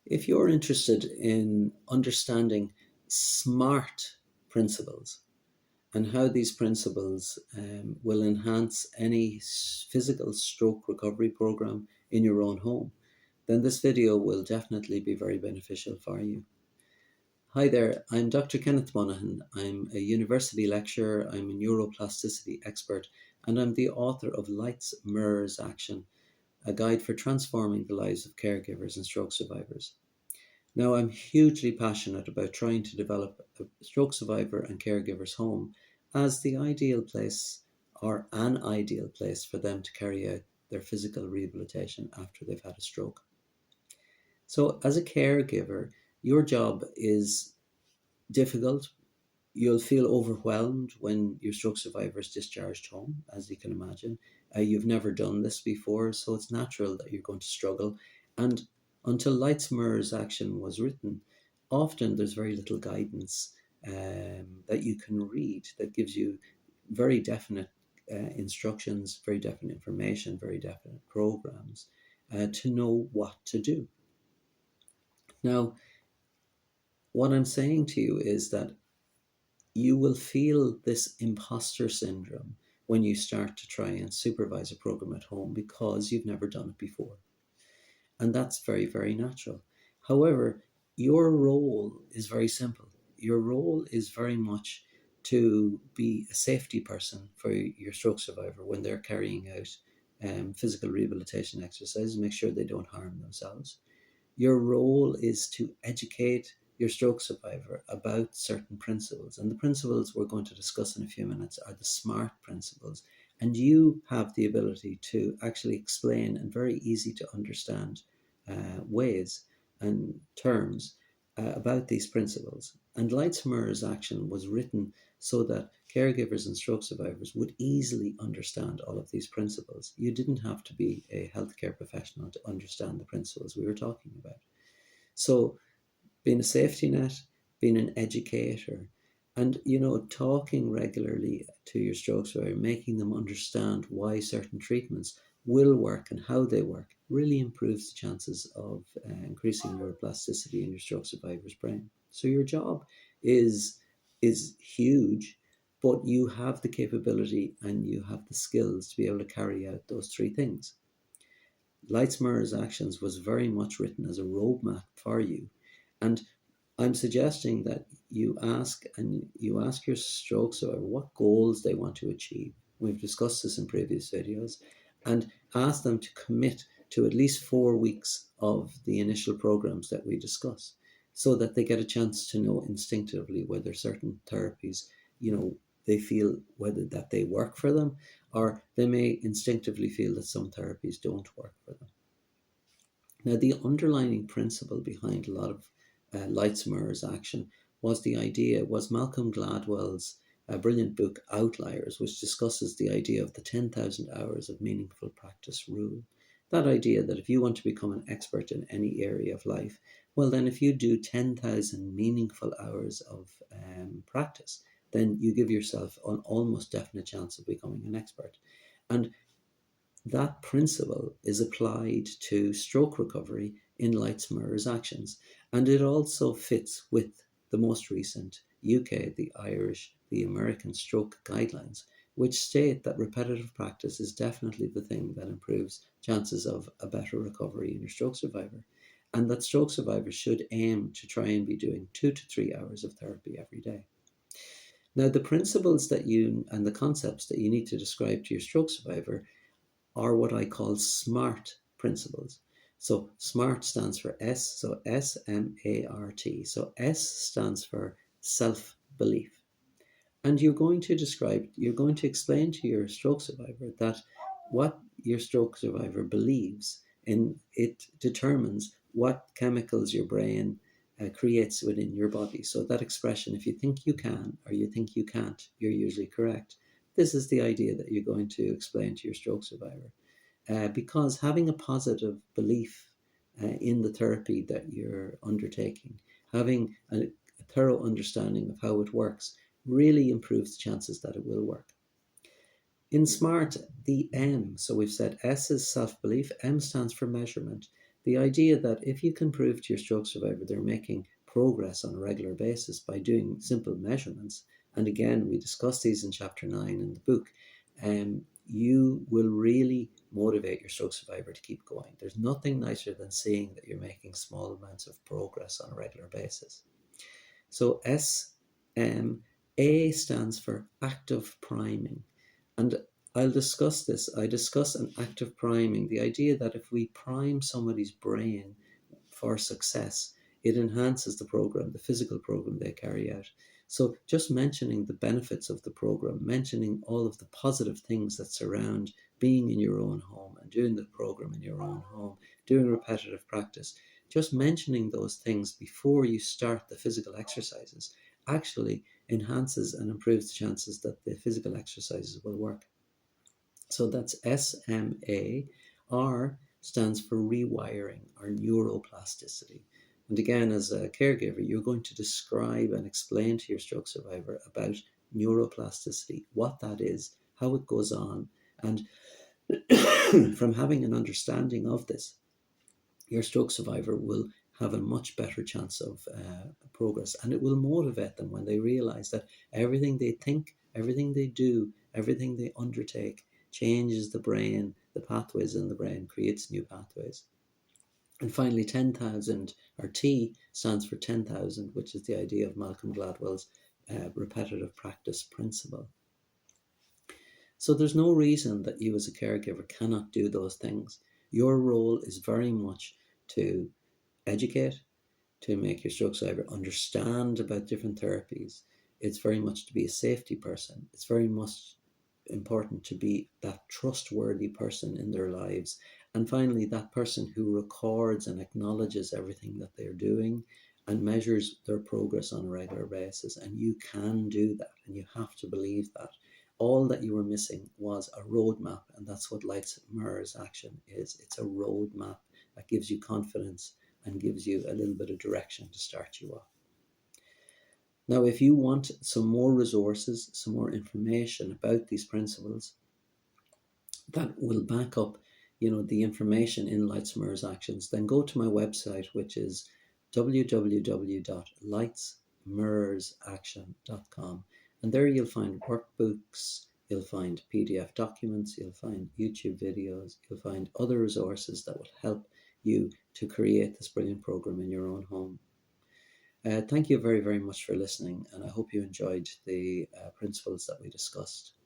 If you're interested in understanding SMART principles and how these principles will enhance any physical stroke recovery program in your own home, then this video will definitely be very beneficial for you. Hi there, I'm Dr. Kenneth Monaghan. I'm a university lecturer, I'm a neuroplasticity expert, and I'm the author of Lights, Mirrors, Action, a guide for transforming the lives of caregivers and stroke survivors. Now, I'm hugely passionate about trying to develop a stroke survivor and caregiver's home as the ideal place or an ideal place for them to carry out their physical rehabilitation after they've had a stroke. So, as a caregiver, your job is difficult. You'll feel overwhelmed when your stroke survivor is discharged home, as you can imagine. You've never done this before, so it's natural that you're going to struggle. And until Lights, Mirrors, Action was written, often there's very little guidance that you can read that gives you very definite instructions, very definite information, very definite programs to know what to do. Now, what I'm saying to you is that you will feel this imposter syndrome when you start to try and supervise a program at home because you've never done it before. And that's very, very natural. However, your role is very simple. Your role is very much to be a safety person for your stroke survivor when they're carrying out physical rehabilitation exercises, make sure they don't harm themselves. Your role is to educate your stroke survivor about certain principles. And the principles we're going to discuss in a few minutes are the SMART principles. And you have the ability to actually explain in very easy to understand ways and terms about these principles. And Lights, Mirrors, Action was written so that caregivers and stroke survivors would easily understand all of these principles. You didn't have to be a healthcare professional to understand the principles we were talking about. So being a safety net, being an educator, and talking regularly to your stroke survivor, making them understand why certain treatments will work and how they work, really improves the chances of increasing neuroplasticity in your stroke survivor's brain. So your job is huge, but you have the capability and you have the skills to be able to carry out those three things. Lights, Mirrors, Actions was very much written as a roadmap for you. And I'm suggesting that you ask your stroke survivor what goals they want to achieve. We've discussed this in previous videos, and ask them to commit to at least 4 weeks of the initial programs that we discuss, so that they get a chance to know instinctively whether certain therapies, they feel whether that they work for them, or they may instinctively feel that some therapies don't work for them. Now, the underlying principle behind a lot of Lights, Mirrors, Action was Malcolm Gladwell's brilliant book Outliers, which discusses the idea of the 10,000 hours of meaningful practice rule. That idea that if you want to become an expert in any area of life, well, then if you do 10,000 meaningful hours of practice, then you give yourself an almost definite chance of becoming an expert. And that principle is applied to stroke recovery in Lights, Mirrors, Actions. And it also fits with the most recent UK, the Irish, the American stroke guidelines, which state that repetitive practice is definitely the thing that improves chances of a better recovery in your stroke survivor. And that stroke survivors should aim to try and be doing 2 to 3 hours of therapy every day. Now, the principles and the concepts that you need to describe to your stroke survivor are what I call SMART principles. So SMART stands for S, so SMART. So S stands for self-belief. And you're going to explain to your stroke survivor that what your stroke survivor believes in, it determines what chemicals your brain creates within your body. So that expression, if you think you can or you think you can't, you're usually correct. This is the idea that you're going to explain to your stroke survivor. Because having a positive belief in the therapy that you're undertaking, having a thorough understanding of how it works, really improves the chances that it will work. In SMART, the M, so we've said S is self-belief, M stands for measurement. The idea that if you can prove to your stroke survivor they're making progress on a regular basis by doing simple measurements, and again, we discuss these in chapter 9 in the book, you will really motivate your stroke survivor to keep going. There's nothing nicer than seeing that you're making small amounts of progress on a regular basis. So A stands for active priming. And I'll discuss this. I discuss an active priming, the idea that if we prime somebody's brain for success, it enhances the program, the physical program they carry out. So just mentioning the benefits of the program, mentioning all of the positive things that surround being in your own home and doing the program in your own home, doing repetitive practice, just mentioning those things before you start the physical exercises actually enhances and improves the chances that the physical exercises will work. So that's SMA. R stands for rewiring or neuroplasticity. And again, as a caregiver, you're going to describe and explain to your stroke survivor about neuroplasticity, what that is, how it goes on. And from having an understanding of this, your stroke survivor will have a much better chance of progress, and it will motivate them when they realize that everything they think, everything they do, everything they undertake changes the brain, the pathways in the brain, creates new pathways. And finally, 10,000, or T stands for 10,000, which is the idea of Malcolm Gladwell's repetitive practice principle. So there's no reason that you as a caregiver cannot do those things. Your role is very much to educate, to make your stroke survivor understand about different therapies. It's very much to be a safety person. It's very much important to be that trustworthy person in their lives. And finally, that person who records and acknowledges everything that they're doing and measures their progress on a regular basis. And you can do that, and you have to believe that. All that you were missing was a roadmap, and that's what Lights, Mirrors, Action is. It's a roadmap that gives you confidence and gives you a little bit of direction to start you off. Now, if you want some more resources, some more information about these principles that will back up, the information in Lights, Mirrors, Actions, then go to my website, which is www.lightsmirrorsaction.com. And there you'll find workbooks, you'll find PDF documents, you'll find YouTube videos, you'll find other resources that will help you to create this brilliant program in your own home. Thank you very, very much for listening, and I hope you enjoyed the principles that we discussed.